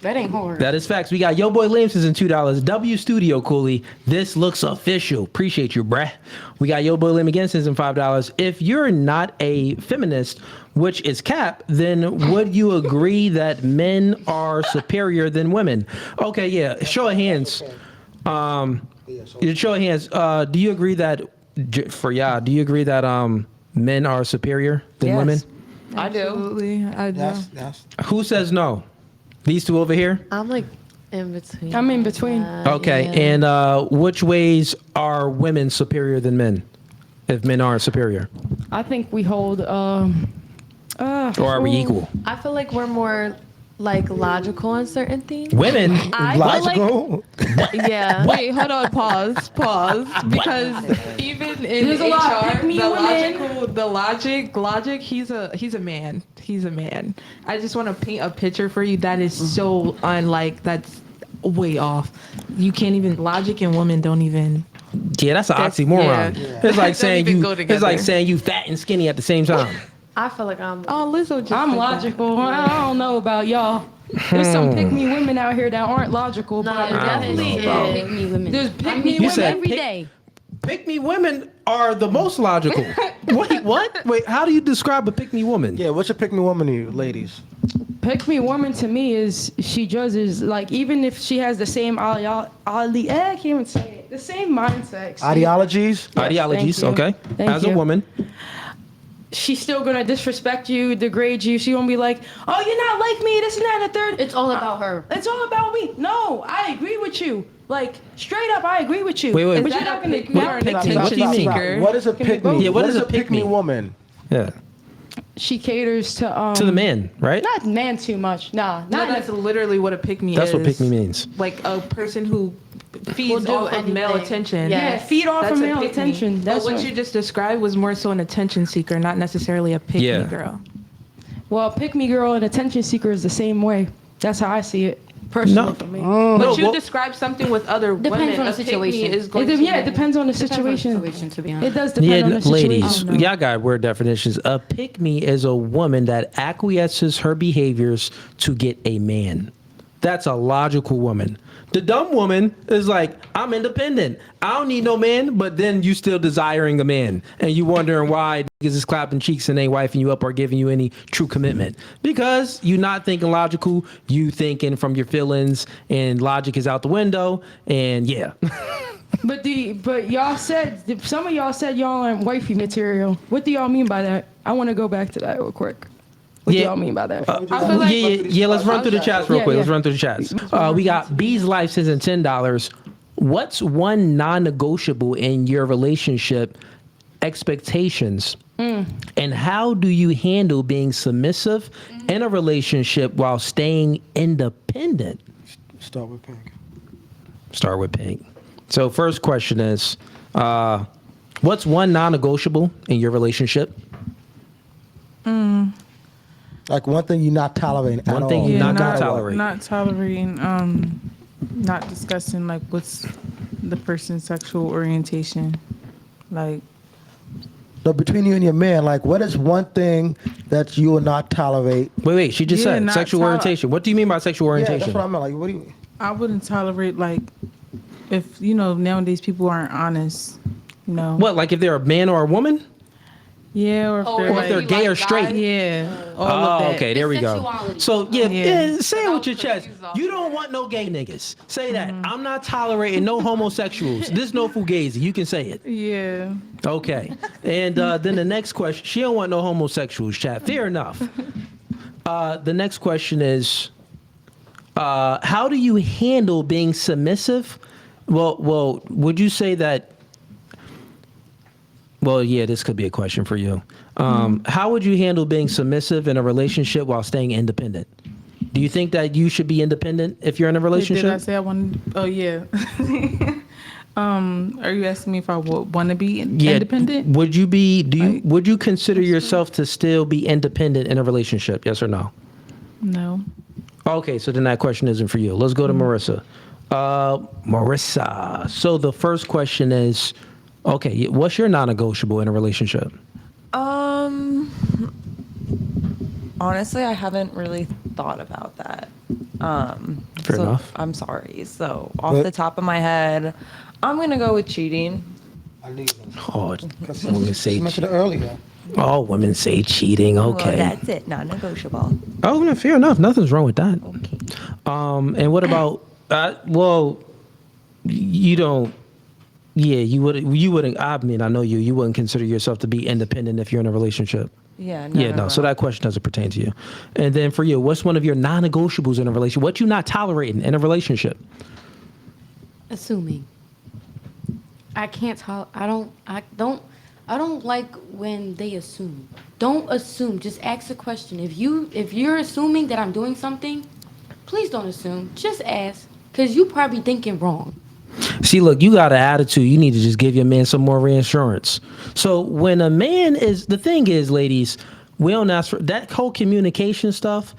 That ain't hard. That is facts. We got Yo Boy Lamson's in $2. W Studio Cooley. This looks official. Appreciate you, bruh. We got Yo Boy Lim against in $5. If you're not a feminist, which is cap, then would you agree that men are superior than women? Okay, yeah. Show of hands. Show of hands. Do you agree that do you agree that men are superior than women? I do. Absolutely, I do. Yes. Who says no? These two over here? I'm like in between. I'm in between. Okay, and which ways are women superior than men? If men are superior, I think we hold. Or are we equal? I feel like we're more like logical on certain things. Women, Logical. Yeah. Wait, hold on, pause. Because even in There's a lot of HR, pick-me women. the logic, he's a man. He's a man. I just want to paint a picture for you that is so unlike, that's way off. You can't even, logic and women don't even. yeah, that's an oxymoron. yeah. It's like Don't saying even you. go It's together. like saying you fat and skinny at the same time. I feel like I'm. Oh, Lizzo just I'm said that. logical. I don't know about y'all. There's some pick me women out here that aren't logical. No, but there definitely know, is. pick me women. There's pick me You women said every pick- day. Pick me women are the most logical. Wait, what? Wait, how do you describe a pick me woman? Yeah, what's your pick me woman to you, ladies? Pick me woman to me is she judges, like, even if she has the same I can't even say it. The same mindset. excuse- Ideologies? Ideologies, thank you. okay. Thank As a you. woman, She's still gonna disrespect you, degrade you. She won't be like, oh, you're not like me, this and that and the third. It's all about her. It's all about me. No, I agree with you. Like, straight up, I agree with you. Wait. But Is you're that not a gonna pick me or an now attention What do you mean? seeker? What is a pick me? Yeah, what is a a pick me pick-me? woman? yeah, she caters to to the man, right? Not man too much. Nah, No, not that's literally what a pick me is. That's what pick me means. Like a person who Will feeds do off of male anything. attention. Yeah. yeah, feed off That's of a male pick me. attention. But That's what you just described was more so an attention seeker, not necessarily a pick Yeah. me girl. Well, pick me girl and attention seeker is the same way. That's how I see it personally No. for me. But No, you well- describe something with other Depends women. on the a pick me situation. is going It, to yeah, it depends on the Depends on the situation. situation, to be honest. It does depend Yeah, on the situation. ladies, no. y'all got word definitions. A pick me is a woman that acquiesces her behaviors to get a man. That's a logical woman. The dumb woman is like, I'm independent. I don't need no man, but then you still desiring a man. And you wondering why niggas is clapping cheeks and ain't wifing you up or giving you any true commitment. Because you not thinking logical, you thinking from your feelings, and logic is out the window, and yeah. But y'all said, some of y'all said y'all aren't wifey material. What do y'all mean by that? I want to go back to that real quick. What do y'all mean by that? I feel like Yeah, let's run through the chats real Yeah, quick. yeah. Let's run through the chats. We got B's Life says in $10. What's one non-negotiable in your relationship expectations? And how do you handle being submissive in a relationship while staying independent? Start with pink. Start with Pink. So first question is, what's one non-negotiable in your relationship? Like one thing you're not tolerating One at thing all. you're not no gonna matter what. tolerate. Not tolerating, not discussing like what's the person's sexual orientation. Like, So between you and your man, like what is one thing that you will not tolerate? Wait, she just Yeah, said not sexual orientation. What do you mean by sexual Yeah, orientation? that's what I meant. Like what do you? I wouldn't tolerate like if nowadays people aren't honest. What, like if they're a man or a woman? Yeah, or if they're Or if like, they're gay or straight? yeah, all of that. Okay, there we go. Sexuality. So yeah, Yeah. say it with your chest. You don't want no gay niggas. Say that. I'm not tolerating no homosexuals. This no Fugazee. You can say it. Yeah. Okay. And then the next question. She don't want no homosexuals, chat. Fair enough. The next question is, how do you handle being submissive? Well, would you say that? Well, yeah, this could be a question for you. How would you handle being submissive in a relationship while staying independent? Do you think that you should be independent if you're in a Did I relationship? say I want? Oh yeah. Are you asking me if I would want to be Yeah. independent? Would you be? Like- Would you consider yourself to still be independent in a relationship? Yes or no? No. Okay, so then that question isn't for you. Let's go to Marissa. Marissa. So the first question is, okay, what's your non-negotiable in a relationship? Honestly, I haven't really thought about that. Fair enough. I'm sorry. So off the top of my head, I'm gonna go with cheating. I leave them. Oh, women say She mentioned it earlier. all women say cheating. Okay. Well, that's it. Non-negotiable. Oh, no, fair enough. Nothing's wrong with that. Okay. And what about? Well, you don't. Yeah, you wouldn't. I mean, I know you. You wouldn't consider yourself to be independent if you're in a relationship. Yeah. No. So that question doesn't pertain to you. And then for you, what's one of your non-negotiables in a relationship? What you not tolerating in a relationship? Assuming. I don't like when they assume. Don't assume. Just ask a question. If you're assuming that I'm doing something, please don't assume. Just ask, because you probably thinking wrong. See, look, you got an attitude. You need to just give your man some more reassurance. So when a man is, the thing is, ladies, we don't ask for that whole communication stuff.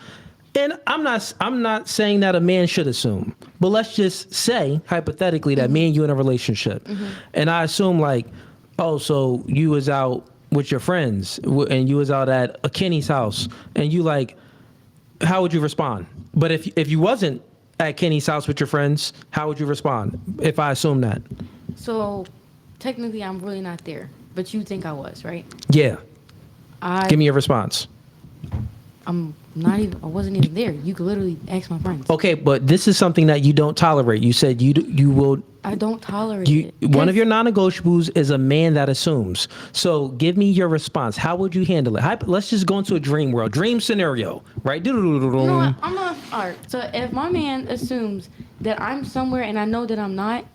And I'm not saying that a man should assume, but let's just say hypothetically that me and you in a relationship, and I assume like, oh, so you was out with your friends and you was out at a Kenny's house, and you like, how would you respond? But if you wasn't at Kenny's house with your friends, how would you respond if I assume that? So technically, I'm really not there, but you think I was, right? Yeah. Give me your response. I wasn't even there. You could literally ask my friends. Okay, but this is something that you don't tolerate. You said you will. I don't tolerate it. One of your non-negotiables is a man that assumes. So give me your response. How would you handle it? Let's just go into a dream world, dream scenario, right? No, I'm not. All right. So if my man assumes that I'm somewhere and I know that I'm not,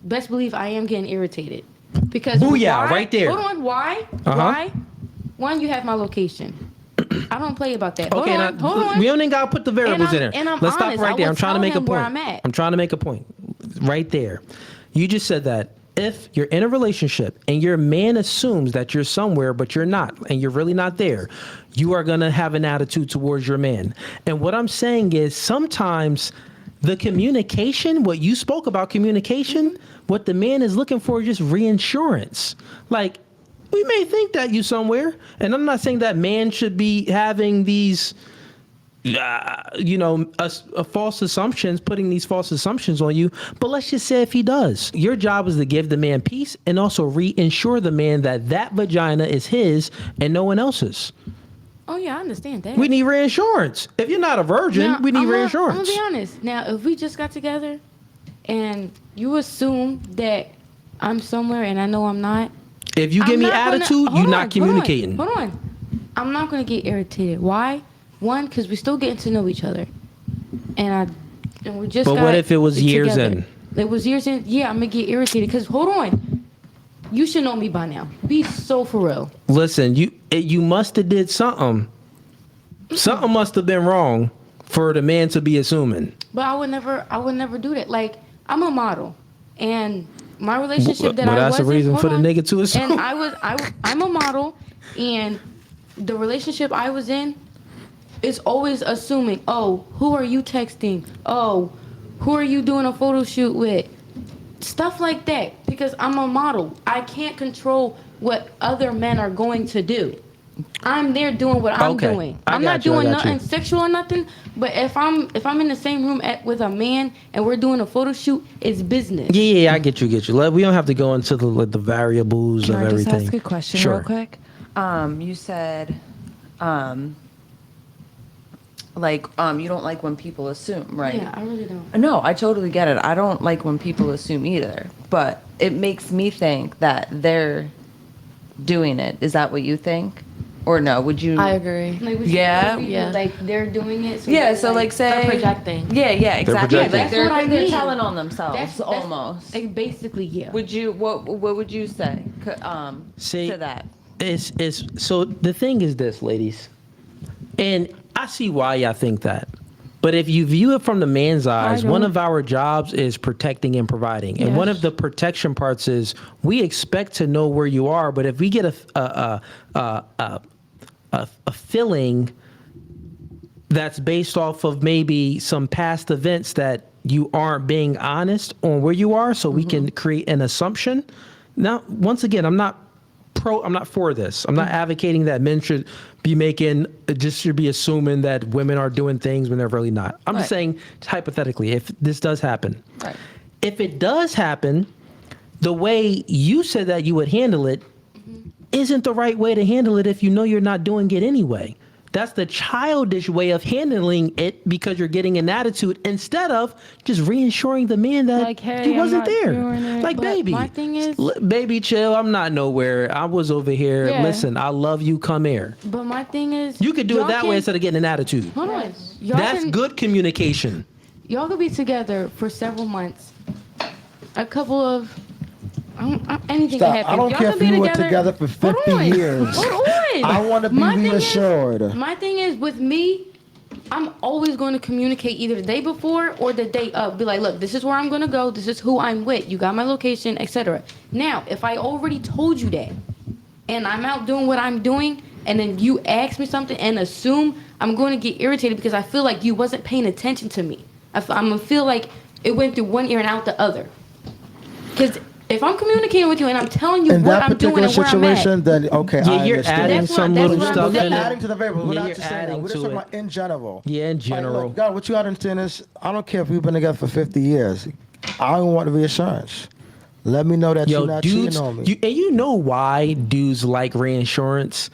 best believe I am getting irritated. Because booyah, right there. Hold on. Why? Uh-huh. Why? One, you have my location. I don't play about that. Okay, hold on. we don't even gotta put the variables in there. And I'm Let's stop honest. right there. I I'm will trying to make a tell him where point. I'm at. I'm trying to make a point. Right there. You just said that if you're in a relationship and your man assumes that you're somewhere but you're not, and you're really not there, you are gonna have an attitude towards your man. And what I'm saying is sometimes the communication, what you spoke about communication, what the man is looking for is just reassurance. Like, we may think that you somewhere, and I'm not saying that man should be having these, false assumptions, putting these false assumptions on you. But let's just say if he does, your job is to give the man peace and also reinsure the man that that vagina is his and no one else's. Oh yeah, I understand that. We need reinsurance. If you're not a virgin, Now, we need I'm reinsurance. gonna be honest. Now, if we just got together, and you assume that I'm somewhere and I know I'm not. If you give me attitude, you're not communicating. Hold on. I'm not going to get irritated. Why? One, because we're still getting to know each other. And we just But got what if it was years together. in? It was years in. Yeah, I'm going to get irritated. Because, hold on. You should know me by now. Be so for real. Listen, you must have did something. Something must have been wrong for the man to be assuming. But I would never do that. Like, I'm a model. And my relationship that I that's wasn't, a reason for the nigga to assume. And I'm a model, and the relationship I was in is always assuming, oh, who are you texting? Oh, who are you doing a photo shoot with? Stuff like that, because I'm a model. I can't control what other men are going to do. I'm there doing what I'm doing. I'm not doing nothing sexual or nothing. But if I'm in the same room with a man and we're doing a photo shoot, it's business. Yeah, I get you. We don't have to go into the variables of everything. Can I just ask a question Sure. real quick? You said, you don't like when people assume, right? Yeah, I really don't. No, I totally get it. I don't like when people assume either. But it makes me think that they're doing it. Is that what you think? Or no? Would you? I agree. Like, Yeah. Yeah. Like they're doing it. So Yeah, they're, so like say they're projecting. Yeah, exactly. projecting. Like That's what I they're mean. telling on themselves That's almost. Like, basically, yeah. Would you? What would you say? See, to that? It's so the thing is this, ladies, and I see why y'all think that. But if you view it from the man's eyes, one of our jobs is protecting and providing. And one of the protection parts is we expect to know where you are. But if we get a feeling that's based off of maybe some past events that you aren't being honest on where you are, so we can create an assumption. Now, once again, I'm not I'm not for this. I'm not advocating that men should be should be assuming that women are doing things when they're really not. I'm just saying, hypothetically, if this does happen, if it does happen, the way you said that you would handle it isn't the right way to handle it if you know you're not doing it anyway. That's the childish way of handling it because you're getting an attitude instead of just reassuring the man that Like, hey, he wasn't I'm not there. doing it. Like, But baby, my thing is- baby, chill. I'm not nowhere. I was over here. Yeah. Listen, I love you. Come here. But my thing is, You could do it y'all that way can- instead of getting an attitude. Hold on. Y'all That's can- good communication. Y'all could be together for several months. A couple of anything Stop. can happen. I don't Y'all care can if be you were together for 50 Hold on. years. Hold on. I want to be My thing is- reassured. My thing is with me, I'm always going to communicate either the day before or the day of. Be like, look, this is where I'm going to go. This is who I'm with. You got my location, etc. Now, if I already told you that, and I'm out doing what I'm doing, and then you ask me something and assume, I'm going to get irritated because I feel like you wasn't paying attention to me. I'm going to feel like it went through one ear and out the other. Because if I'm communicating with you and I'm telling you In what that I'm doing particular and where I'm at, situation, then okay, Yeah, I you're understand. adding That's some what- little that's what stuff I'm We're in saying. it. adding to the variable. We're Yeah, not you're just saying that. adding We're just to talking it. about in general. Yeah, in general. Like, God, what you understand is, I don't care if we've been together for 50 years. I don't want reassurance. Let me know that you're not dudes, cheating on me. you know why dudes like reinsurance?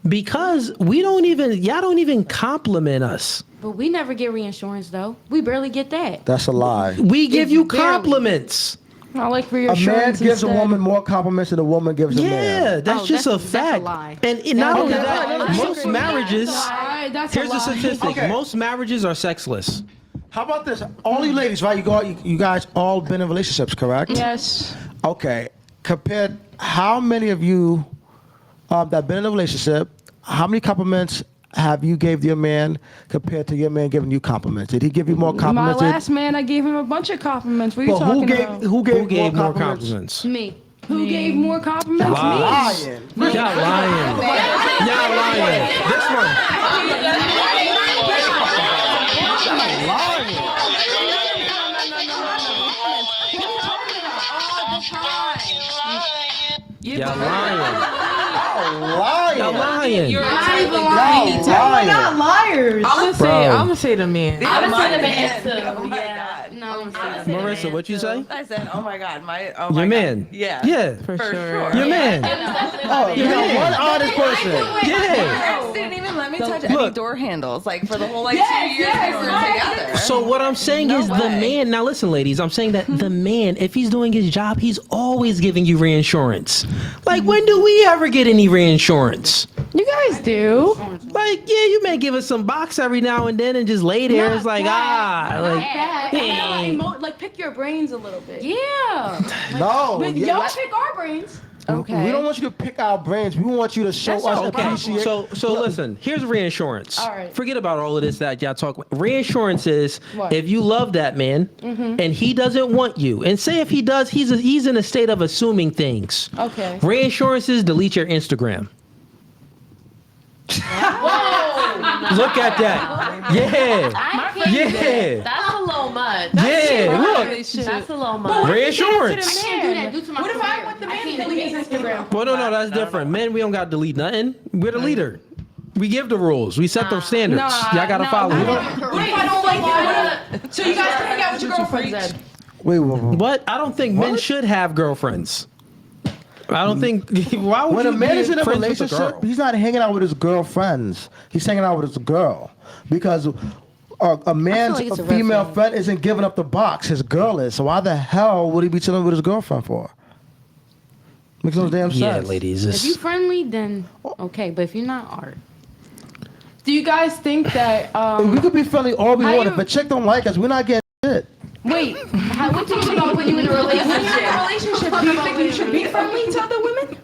Because y'all don't even compliment us. but we never get reinsurance though. We barely get that. That's a lie. We give you barely. compliments. I like A man reassurance gives a instead. woman more compliments than a woman gives a man. Yeah, that's Oh, just that's a a fact. lie. And not only Okay, that, no, no, no, most no, marriages. That's Here's a the lie. statistic: Okay. most marriages are sexless. How about this? All you ladies, right? You guys all been in relationships, correct? Yes. Okay. Compared, how many of you that been in a relationship, how many compliments have you gave your man compared to your man giving you compliments? Did he give you more My compliments? last man, I gave him a bunch of compliments. What are you But talking who gave about? who gave, Who gave more compliments? compliments? Me. Who gave more compliments? Lies. Me. Lying. Y'all lying. Y'all lying. This one. Y'all lying. Lying. Y'all lying. Y'all lying. Liars. I'm gonna say the man. I'm gonna say the man too. Yeah. No, I'm gonna say the man. Marissa, what you say? I said, oh my God, Your man. Yeah. Yeah. For sure. Your man. Oh, you got one honest person. Yeah. Parents didn't even let me touch any Look. door handles, like for the whole 2 years we were together. So what I'm saying is the man. Now listen, ladies. I'm saying that the man, if he's doing his job, he's always giving you reinsurance. Like when do we ever get any reinsurance? You guys do. Like yeah, you may give us some box every now and then and just lay there. It's like Like pick your brains a little bit. Yeah. No. But yeah, y'all pick our brains. Okay. We don't want you to pick our brains. We want you to show That's us okay. appreciate. So listen, here's reinsurance. All right. Forget about all of this that y'all talk about. Reinsurance is What? if you love that man and he doesn't want you, and say if he does, he's in a state of assuming things. Okay. Reinsurance is delete your Instagram. Look at that. Yeah. Yeah. That's a little much. Yeah. Look. That's a little much. Reinsurance. I can't do that due to my What if I career. want the I man can't to do delete that. his Instagram? Well, no, that's different. Men, we don't got to delete nothing. We're the leader. We give the rules. We set the standards. Y'all got to follow. What if I don't like you? So you guys can hang out with your girlfriends. Wait. What? I don't think men should have girlfriends. I don't think. Why would When you a man be is in a friends with relationship, girl? he's not hanging out with his girlfriends. He's hanging out with his girl because a man's like it's a red female flag. friend isn't giving up the box. His girl is. So why the hell would he be chilling with his girlfriend for? Makes no damn sense. Yeah, ladies. If you friendly, then okay. But if you're not, art. Do you guys think that? We could be friendly all we How want. you- If a chick don't like us, we're not getting shit. Wait. What do you think when you in a relationship? When you're in a relationship, do you think you should be friendly to other women?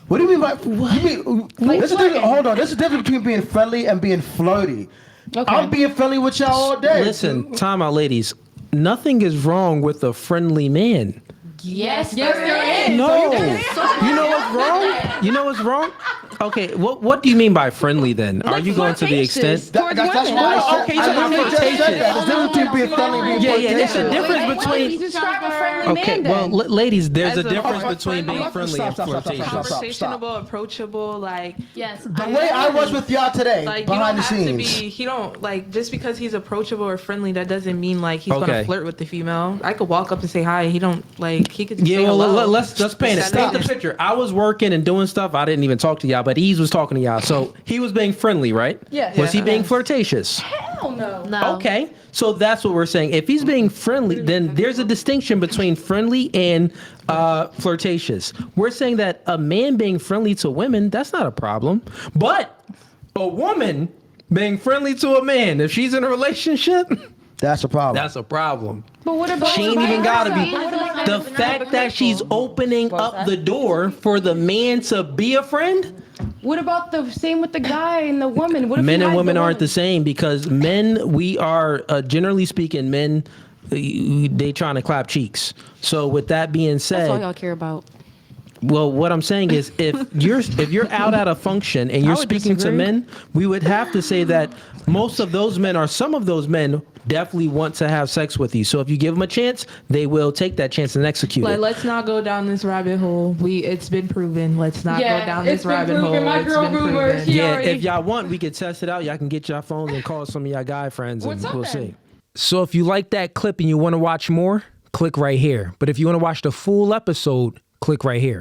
What do you mean by what? You mean, this is flirting. hold on. There's a difference between being friendly and being flirty. Okay. I'm being friendly with y'all all day. Listen, time out, ladies. Nothing is wrong with a friendly man. Yes, Yes, there is. No. You know what's wrong? You know what's wrong? Okay, what do you mean by friendly then? Are you going to the extent? Towards That's women. why I said. Okay, so I I'm literally just said that. flirtatious. There's a difference between being friendly and being Yeah, there's a flirtatious. difference between. Describe a friendly Okay, man well, then. ladies, there's a As a- difference Oh, between being stop, friendly and stop, stop, stop, stop, flirtatious. stop. Conversational, approachable, like Yes. The way I was with y'all today, like you behind don't the have to be. scenes. He don't like just because he's approachable or friendly. That doesn't mean like he's Okay. gonna flirt with the female. I could walk up and say hi. He don't like. He could. Yeah, say well, hello. let's paint it. Paint the picture. I was working and doing stuff. I didn't even talk to y'all, but Ease was talking to y'all. So he was being friendly, right? Yes. Was he Yeah. being flirtatious? Hell no. No. Okay, so that's what we're saying. If he's being friendly, then there's a distinction between friendly and flirtatious. We're saying that a man being friendly to women, that's not a problem. But a woman being friendly to a man, if she's in a relationship, That's a problem. that's a problem. But what about She ain't even gotta be. What about The fact that she's opening up the door for the man to be a friend, What about the same with the guy and the woman? What if men he and hides women the aren't the woman? same because men, we are generally speaking, men, they trying to clap cheeks. So with that being That's all said, y'all care about. well, what I'm saying is if you're out at a function and you're would speaking to disagree. men, we would have to say that most of those men or some of those men definitely want to have sex with you. So if you give them a chance, they will take that chance and execute Like, it. let's not go down this rabbit hole. It's been proven. Let's not Yeah, go down it's this been rabbit proven. hole. My It's girl been Boomer, proven. she Yeah, already- if y'all want, we could test it out. Y'all can get your phones and call some of y'all guy friends, and What's up we'll then? see. So if you like that clip and you want to watch more, click right here. But if you want to watch the full episode, click right here.